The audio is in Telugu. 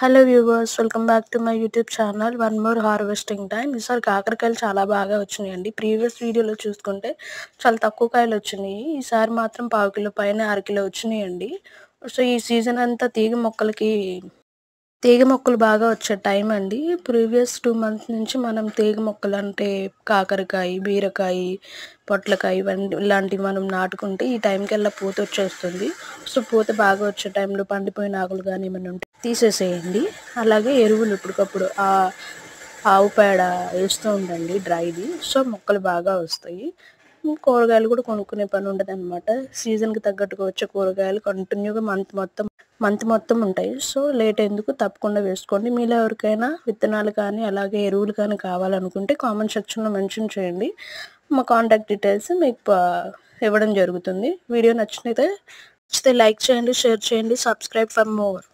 Hello viewers, welcome back to my YouTube channel. One more harvesting time. ఈసారి కాకరకాయలు చాలా బాగా వచ్చినాయండి. ప్రీవియస్ వీడియోలో చూసుకుంటే చాలా తక్కువ కాయలు వచ్చినాయి. ఈసారి మాత్రం 1/2 కిలో పైన 1/2 కిలో వచ్చినాయండి. సో ఈ సీజన్ అంతా తీగ మొక్కలు బాగా వచ్చే టైం అండి. ప్రీవియస్ 2 మంత్స్ నుంచి మనం తీగ మొక్కలు అంటే కాకరకాయ, బీరకాయ, పొట్లకాయ ఇలాంటివి మనం నాటుకుంటే ఈ టైంకల్లా పూత వచ్చేస్తుంది. సో పూత బాగా వచ్చే టైంలో పండిపోయిన ఆకులు కానీ ఏమైనా ఉంటే తీసేసేయండి. అలాగే ఎరువులు ఇప్పటికప్పుడు ఆవు పేడ వేస్తూ ఉండండి, డ్రైది. సో మొక్కలు బాగా వస్తాయి. కూరగాయలు కూడా కొనుక్కునే పని ఉండదు అనమాట. సీజన్కి తగ్గట్టుగా వచ్చే కూరగాయలు కంటిన్యూగా మంత్ మొత్తం ఉంటాయి. సో లేట్ ఎందుకు, తప్పకుండా వేసుకోండి. మీలో ఎవరికైనా విత్తనాలు కానీ అలాగే ఎరువులు కానీ కావాలనుకుంటే కామెంట్ సెక్షన్లో మెన్షన్ చేయండి. మా కాంటాక్ట్ డీటెయిల్స్ మీకు ఇవ్వడం జరుగుతుంది. వీడియో నచ్చితే లైక్ చేయండి, షేర్ చేయండి, సబ్స్క్రైబ్ ఫర్ మోర్.